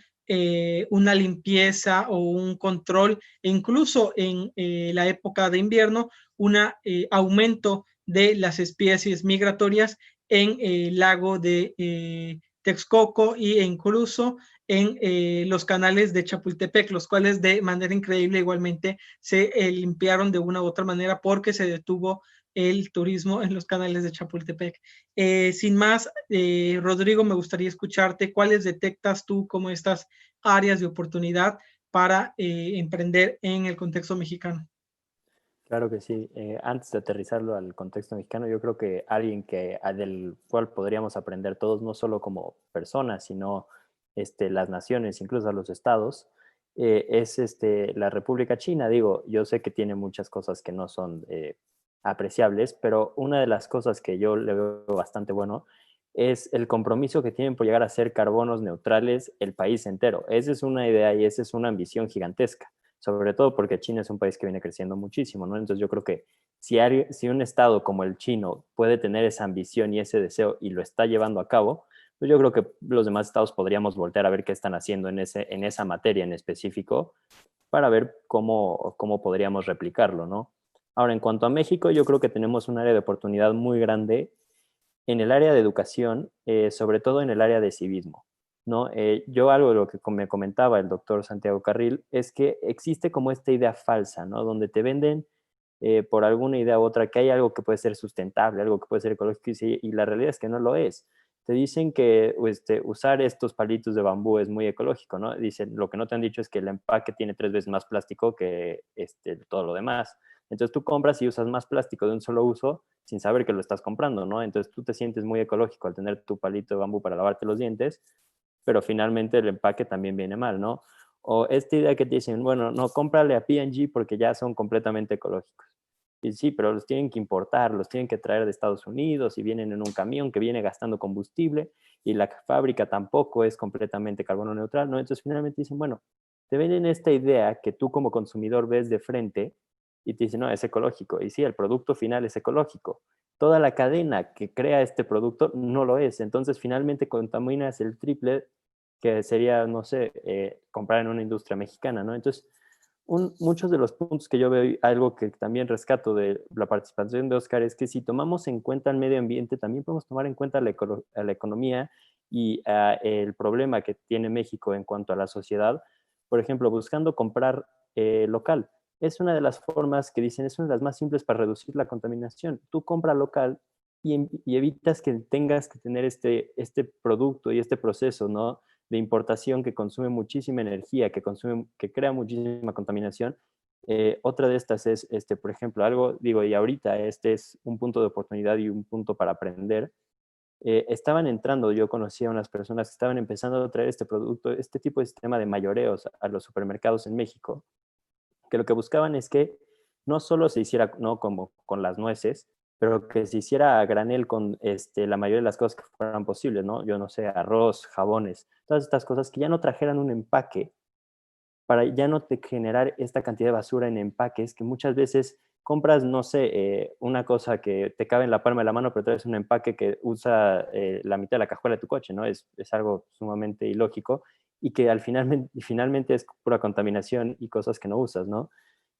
una limpieza o un control, e incluso en la época de invierno, un aumento de las especies migratorias en el lago de Texcoco e incluso en los canales de Chapultepec, los cuales de manera increíble igualmente se limpiaron de una u otra manera porque se detuvo el turismo en los canales de Chapultepec. Sin más, Rodrigo, me gustaría escucharte cuáles detectas tú como estas áreas de oportunidad para emprender en el contexto mexicano. Claro que sí. Antes de aterrizarlo al contexto mexicano, yo creo que alguien del cual podríamos aprender todos, no solo como personas, sino las naciones, incluso a los estados, es la República China. Digo, yo sé que tiene muchas cosas que no son apreciables, pero una de las cosas que yo le veo bastante bueno es el compromiso que tienen por llegar a ser carbonos neutrales el país entero. Esa es una idea y esa es una ambición gigantesca, sobre todo porque China es un país que viene creciendo muchísimo, ¿no? Entonces yo creo que si un estado como el chino puede tener esa ambición y ese deseo y lo está llevando a cabo, pues yo creo que los demás estados podríamos voltear a ver qué están haciendo en esa materia en específico para ver cómo podríamos replicarlo, ¿no? Ahora, en cuanto a México, yo creo que tenemos un área de oportunidad muy grande en el área de educación, sobre todo en el área de civismo, ¿no? Yo algo de lo que me comentaba el doctor Santiago Carril es que existe como esta idea falsa, ¿no? Donde te venden por alguna idea u otra que hay algo que puede ser sustentable, algo que puede ser ecológico y la realidad es que no lo es. Te dicen que usar estos palitos de bambú es muy ecológico, ¿no? Dicen, lo que no te han dicho es que el empaque tiene 3 veces más plástico que todo lo demás. Entonces tú compras y usas más plástico de un solo uso sin saber que lo estás comprando, ¿no? Entonces tú te sientes muy ecológico al tener tu palito de bambú para lavarte los dientes, pero finalmente el empaque también viene mal, ¿no? O esta idea que te dicen, bueno, no, cómprale a P&G porque ya son completamente ecológicos. Y sí, pero los tienen que importar, los tienen que traer de Estados Unidos y vienen en un camión que viene gastando combustible y la fábrica tampoco es completamente carbono neutral, ¿no? Entonces finalmente dicen, bueno, te venden esta idea que tú como consumidor ves de frente y te dicen, no, es ecológico. Y sí, el producto final es ecológico. Toda la cadena que crea este producto no lo es. Entonces finalmente contaminas el triple que sería, no sé, comprar en una industria mexicana, ¿no? Entonces, muchos de los puntos que yo veo, algo que también rescato de la participación de Oscar, es que si tomamos en cuenta el medio ambiente, también podemos tomar en cuenta la economía y el problema que tiene México en cuanto a la sociedad. Por ejemplo, buscando comprar local. Es una de las formas que dicen, es una de las más simples para reducir la contaminación. Tú compra local y evitas que tengas que tener este producto y este proceso, ¿no? De importación que consume muchísima energía, que crea muchísima contaminación. Otra de estas es, por ejemplo, algo, digo, y ahorita este es un punto de oportunidad y un punto para aprender. Estaban entrando, yo conocí a unas personas que estaban empezando a traer este producto, este tipo de sistema de mayoreos a los supermercados en México, que lo que buscaban es que no solo se hiciera, no como con las nueces, pero que se hiciera a granel con la mayoría de las cosas que fueran posibles, ¿no? Yo no sé, arroz, jabones, todas estas cosas que ya no trajeran un empaque para ya no te generar esta cantidad de basura en empaques que muchas veces compras, no sé, una cosa que te cabe en la palma de la mano, pero traes un empaque que usa la mitad de la cajuela de tu coche, ¿no? Es algo sumamente ilógico y que finalmente es pura contaminación y cosas que no usas, ¿no?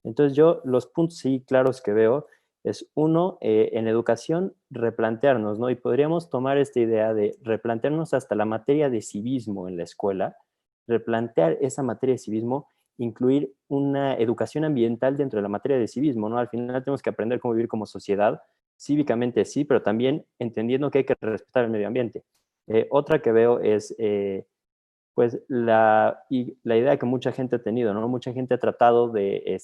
Entonces yo los puntos sí claros que veo es uno, en educación, replantearnos, ¿no? Y podríamos tomar esta idea de replantearnos hasta la materia de civismo en la escuela, replantear esa materia de civismo, incluir una educación ambiental dentro de la materia de civismo, ¿no? Al final tenemos que aprender cómo vivir como sociedad, cívicamente sí, pero también entendiendo que hay que respetar el medio ambiente. Otra que veo es pues la idea que mucha gente ha tenido, ¿no? Mucha gente ha tratado de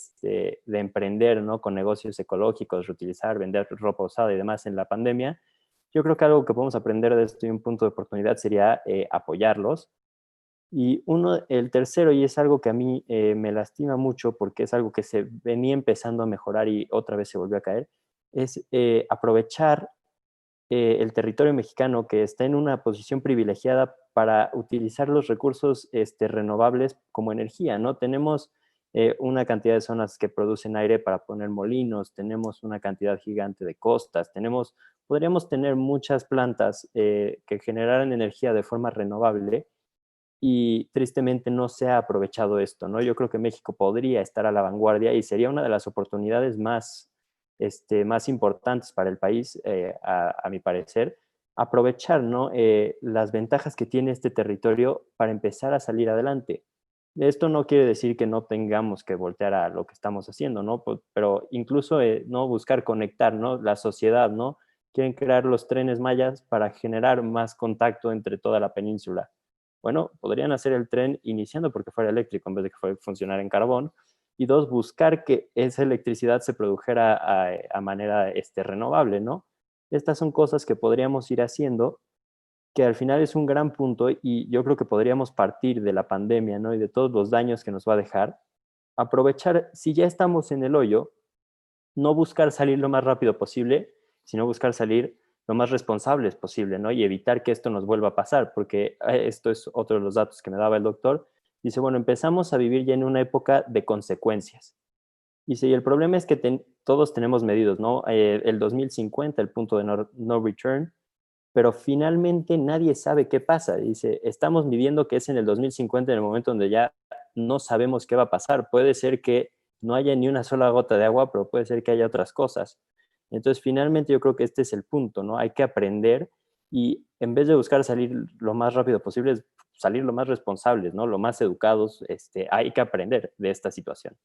emprender, ¿no? Con negocios ecológicos, reutilizar, vender ropa usada y demás en la pandemia. Yo creo que algo que podemos aprender de esto y un punto de oportunidad sería apoyarlos. Y el tercero, y es algo que a mí me lastima mucho porque es algo que se venía empezando a mejorar y otra vez se volvió a caer, es aprovechar el territorio mexicano que está en una posición privilegiada para utilizar los recursos renovables como energía, ¿no? Tenemos una cantidad de zonas que producen aire para poner molinos, tenemos una cantidad gigante de costas, podríamos tener muchas plantas que generaran energía de forma renovable y tristemente no se ha aprovechado esto, ¿no? Yo creo que México podría estar a la vanguardia y sería una de las oportunidades más importantes para el país, a mi parecer, aprovechar, ¿no? Las ventajas que tiene este territorio para empezar a salir adelante. Esto no quiere decir que no tengamos que voltear a lo que estamos haciendo, ¿no? Pero incluso no buscar conectar, ¿no? La sociedad, ¿no? Quieren crear los trenes mayas para generar más contacto entre toda la península. Bueno, podrían hacer el tren iniciando porque fuera eléctrico en vez de que funcionara en carbón. Y dos, buscar que esa electricidad se produjera a manera renovable, ¿no? Estas son cosas que podríamos ir haciendo que al final es un gran punto y yo creo que podríamos partir de la pandemia, ¿no? Y de todos los daños que nos va a dejar, aprovechar, si ya estamos en el hoyo, no buscar salir lo más rápido posible, sino buscar salir lo más responsables posible, ¿no? Y evitar que esto nos vuelva a pasar, porque esto es otro de los datos que me daba el doctor. Dice, bueno, empezamos a vivir ya en una época de consecuencias. Dice, y el problema es que todos tenemos medidos, ¿no? El 2050, el punto de no return, pero finalmente nadie sabe qué pasa. Dice, estamos midiendo que es en el 2050, en el momento donde ya no sabemos qué va a pasar. Puede ser que no haya ni una sola gota de agua, pero puede ser que haya otras cosas. Entonces, finalmente yo creo que este es el punto, ¿no? Hay que aprender y en vez de buscar salir lo más rápido posible, salir lo más responsables, ¿no? Lo más educados, hay que aprender de esta situación.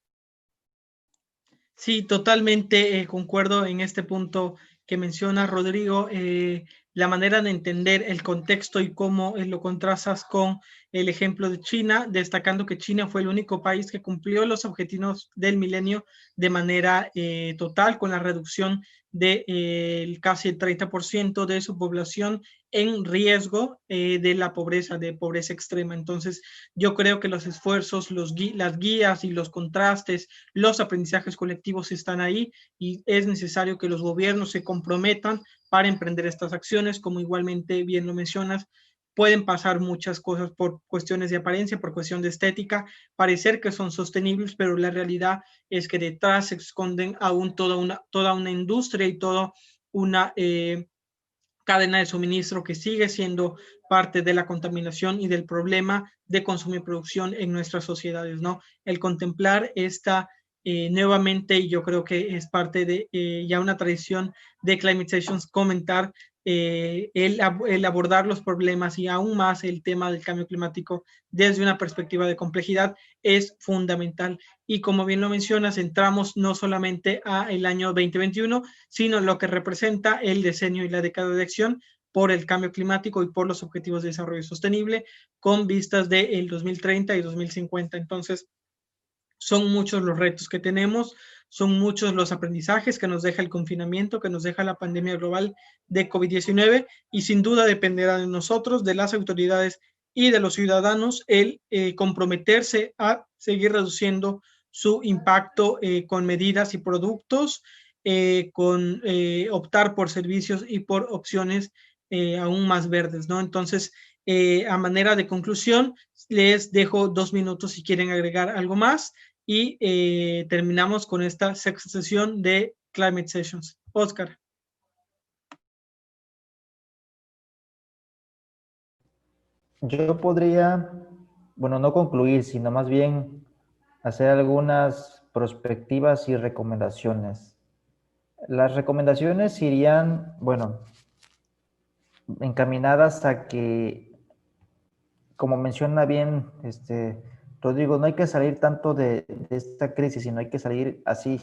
Sí, totalmente concuerdo en este punto que menciona Rodrigo, la manera de entender el contexto y cómo lo contrastas con el ejemplo de China, destacando que China fue el único país que cumplió los objetivos del milenio de manera total, con la reducción de casi el 30% de su población en riesgo de la pobreza, de pobreza extrema. Entonces, yo creo que los esfuerzos, las guías y los contrastes, los aprendizajes colectivos están ahí y es necesario que los gobiernos se comprometan para emprender estas acciones, como igualmente bien lo mencionas. Pueden pasar muchas cosas por cuestiones de apariencia, por cuestión de estética, parecer que son sostenibles, pero la realidad es que detrás se esconden aún toda una industria y toda una cadena de suministro que sigue siendo parte de la contaminación y del problema de consumo y producción en nuestras sociedades, ¿no? El contemplar esta nuevamente, y yo creo que es parte de ya una tradición de Climate Sessions, comentar el abordar los problemas y aún más el tema del cambio climático desde una perspectiva de complejidad es fundamental. Y como bien lo mencionas, entramos no solamente a el año 2021, sino lo que representa el decenio y la década de acción por el cambio climático y por los objetivos de desarrollo sostenible con vistas del 2030 y 2050. Entonces, son muchos los retos que tenemos, son muchos los aprendizajes que nos deja el confinamiento, que nos deja la pandemia global de COVID-19 y sin duda dependerá de nosotros, de las autoridades y de los ciudadanos el comprometerse a seguir reduciendo su impacto con medidas y productos, con optar por servicios y por opciones aún más verdes, ¿no? Entonces, a manera de conclusión, les dejo 2 minutos si quieren agregar algo más y terminamos con esta sexta sesión de Climate Sessions. Oscar. Yo podría, bueno, no concluir, sino más bien hacer algunas perspectivas y recomendaciones. Las recomendaciones irían, bueno, encaminadas a que, como menciona bien Rodrigo, no hay que salir tanto de esta crisis, sino hay que salir así,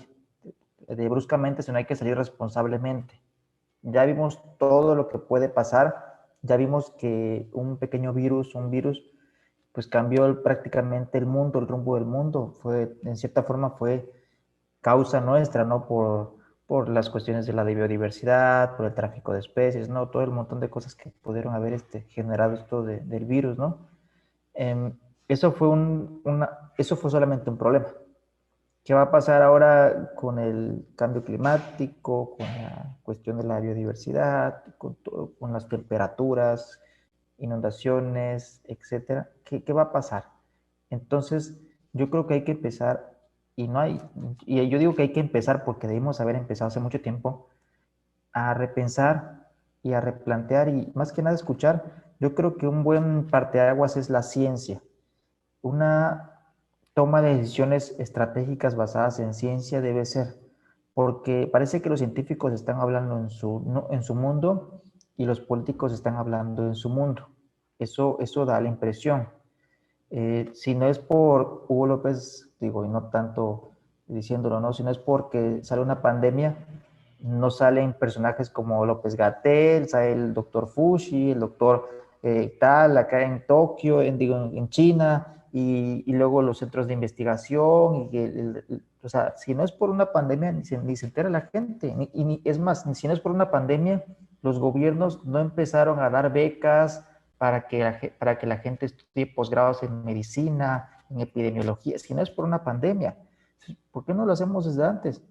de bruscamente, sino hay que salir responsablemente. Ya vimos todo lo que puede pasar, ya vimos que un pequeño virus, pues cambió prácticamente el mundo, el rumbo del mundo. En cierta forma fue causa nuestra, ¿no? Por las cuestiones de la biodiversidad, por el tráfico de especies, ¿no? Todo el montón de cosas que pudieron haber generado esto del virus, ¿no? Eh, eso eso fue solamente un problema. ¿Qué va a pasar ahora con el cambio climático, con la cuestión de la biodiversidad, con las temperaturas, inundaciones, etcétera? ¿Qué va a pasar? Entonces, yo creo que hay que empezar, y yo digo que hay que empezar porque debimos haber empezado hace mucho tiempo, a repensar y a replantear y más que nada escuchar. Yo creo que un buen parteaguas es la ciencia. Una toma de decisiones estratégicas basadas en ciencia debe ser, porque parece que los científicos están hablando en su mundo y los políticos están hablando en su mundo. Eso da la impresión. Si no es por Hugo López, digo, y no tanto diciéndolo, ¿no? Si no es porque sale una pandemia, no salen personajes como López-Gatell, sale el doctor Fushi, el doctor tal, acá en Tokio, en China, y luego los centros de investigación, o sea, si no es por una pandemia, ni se entera la gente, es más, si no es por una pandemia, los gobiernos no empezaron a dar becas para que la gente estudie posgrados en medicina, en epidemiología, si no es por una pandemia. ¿Por qué no lo hacemos desde antes?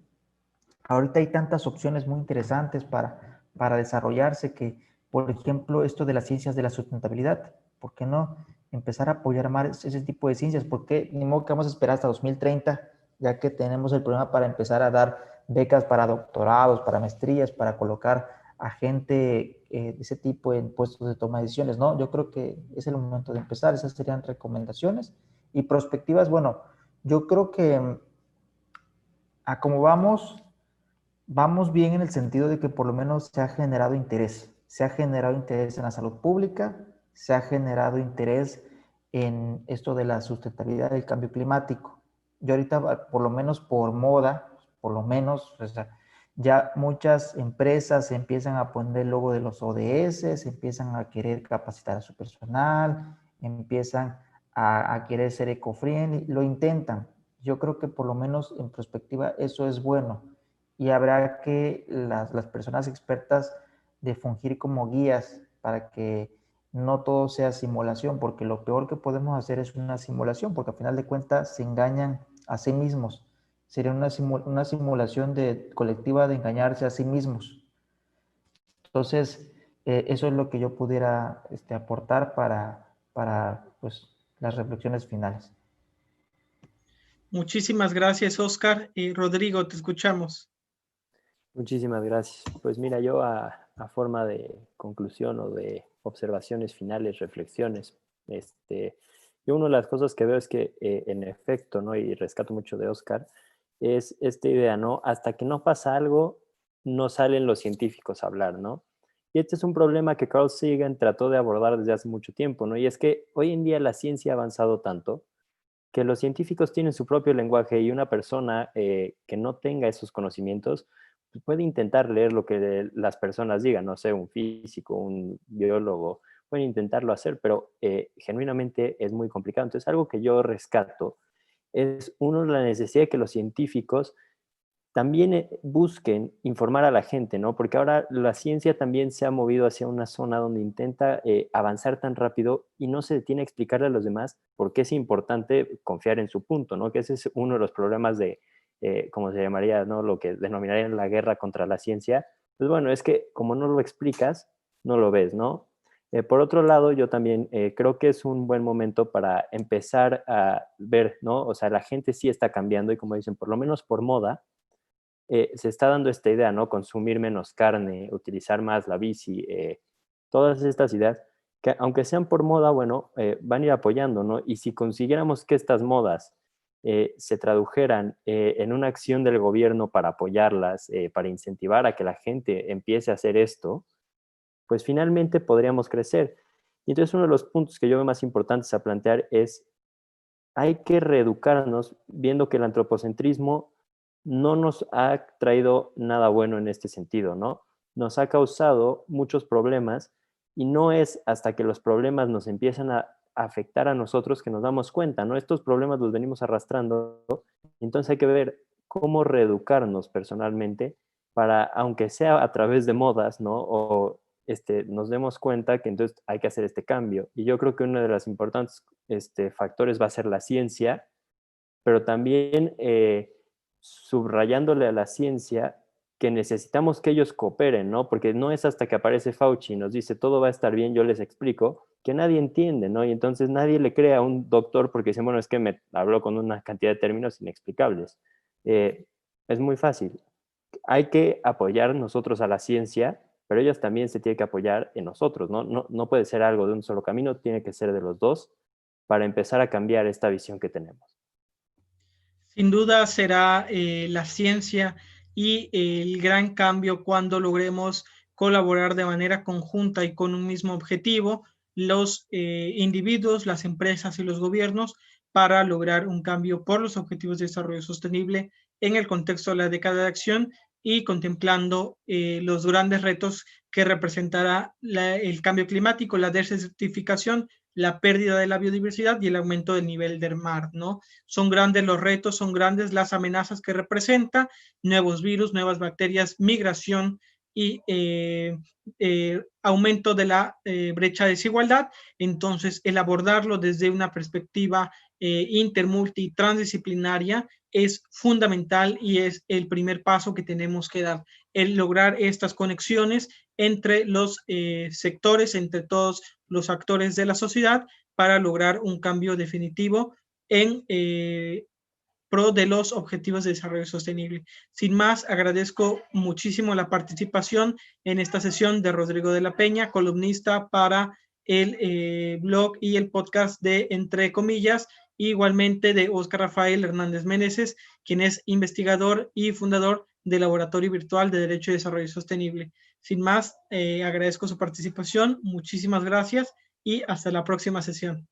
Ahorita hay tantas opciones muy interesantes para desarrollarse que, por ejemplo, esto de las ciencias de la sustentabilidad, ¿por qué no empezar a apoyar más ese tipo de ciencias? ¿Por qué ni modo que vamos a esperar hasta 2030, ya que tenemos el problema para empezar a dar becas para doctorados, para maestrías, para colocar a gente de ese tipo en puestos de toma de decisiones? No, yo creo que es el momento de empezar. Esas serían recomendaciones y perspectivas. Bueno, yo creo que a como vamos bien en el sentido de que por lo menos se ha generado interés. Se ha generado interés en la salud pública, se ha generado interés en esto de la sustentabilidad del cambio climático. Yo ahorita, por lo menos por moda, por lo menos, o sea, ya muchas empresas empiezan a poner el logo de los ODS, empiezan a querer capacitar a su personal, empiezan a querer ser eco-friendly, lo intentan. Yo creo que por lo menos en perspectiva eso es bueno, y habrá que las personas expertas de fungir como guías para que no todo sea simulación, porque lo peor que podemos hacer es una simulación, porque al final de cuentas se engañan a sí mismos. Sería una simulación colectiva de engañarse a sí mismos. Entonces, eso es lo que yo pudiera aportar para pues, las reflexiones finales. Muchísimas gracias, Oscar. Rodrigo, te escuchamos. Muchísimas gracias. Pues mira, yo a forma de conclusión o de observaciones finales, reflexiones, yo una de las cosas que veo es que en efecto, ¿no? Y rescato mucho de Oscar, es esta idea, ¿no? Hasta que no pasa algo, no salen los científicos a hablar, ¿no? Y este es un problema que Carl Sagan trató de abordar desde hace mucho tiempo, ¿no? Y es que hoy en día la ciencia ha avanzado tanto que los científicos tienen su propio lenguaje y una persona que no tenga esos conocimientos pues puede intentar leer lo que las personas digan, no sé, un físico, un biólogo, pueden intentarlo hacer, pero genuinamente es muy complicado. Entonces, algo que yo rescato es, uno, la necesidad de que los científicos también busquen informar a la gente, ¿no? Porque ahora la ciencia también se ha movido hacia una zona donde intenta avanzar tan rápido y no se detiene a explicarle a los demás por qué es importante confiar en su punto, ¿no? Que ese es uno de los problemas de, como se llamaría, ¿no? Lo que denominarían la guerra contra la ciencia. Pues bueno, es que como no lo explicas, no lo ves, ¿no? Por otro lado, yo también creo que es un buen momento para empezar a ver, ¿no? O sea, la gente sí está cambiando y como dicen, por lo menos por moda, se está dando esta idea, ¿no? Consumir menos carne, utilizar más la bici, todas estas ideas que aunque sean por moda, bueno, van a ir apoyando, ¿no? Y si consiguiéramos que estas modas se tradujeran en una acción del gobierno para apoyarlas, para incentivar a que la gente empiece a hacer esto, pues finalmente podríamos crecer. Y entonces uno de los puntos que yo veo más importantes a plantear es, hay que reeducarnos viendo que el antropocentrismo no nos ha traído nada bueno en este sentido, ¿no? Nos ha causado muchos problemas y no es hasta que los problemas nos empiezan a afectar a nosotros que nos damos cuenta, ¿no? Estos problemas los venimos arrastrando, entonces hay que ver cómo reeducarnos personalmente para, aunque sea a través de modas, ¿no? O nos demos cuenta que entonces hay que hacer este cambio. Y yo creo que uno de los importantes factores va a ser la ciencia, pero también subrayándole a la ciencia que necesitamos que ellos cooperen, ¿no? Porque no es hasta que aparece Fauci y nos dice todo va a estar bien, yo les explico, que nadie entiende, ¿no? Y entonces nadie le cree a un doctor porque dice, bueno, es que me habló con una cantidad de términos inexplicables. Es muy fácil. Hay que apoyar nosotros a la ciencia, pero ellos también se tienen que apoyar en nosotros, ¿no? No puede ser algo de un solo camino, tiene que ser de los dos para empezar a cambiar esta visión que tenemos. Sin duda será la ciencia y el gran cambio cuando logremos colaborar de manera conjunta y con un mismo objetivo, los individuos, las empresas y los gobiernos, para lograr un cambio por los objetivos de desarrollo sostenible en el contexto de la década de acción y contemplando los grandes retos que representará el cambio climático, la desertificación, la pérdida de la biodiversidad y el aumento del nivel del mar, ¿no? Son grandes los retos, son grandes las amenazas que representa, nuevos virus, nuevas bacterias, migración y aumento de la brecha de desigualdad. Entonces, el abordarlo desde una perspectiva inter, multi, transdisciplinaria es fundamental y es el primer paso que tenemos que dar, el lograr estas conexiones entre los sectores, entre todos los actores de la sociedad, para lograr un cambio definitivo en pro de los objetivos de desarrollo sostenible. Sin más, agradezco muchísimo la participación en esta sesión de Rodrigo de la Peña, columnista para el blog y el podcast de Entre Comillas, e igualmente de Óscar Rafael Hernández Meneses, quien es investigador y fundador del Laboratorio Virtual de Derecho y Desarrollo Sostenible. Sin más, agradezco su participación, muchísimas gracias y hasta la próxima sesión.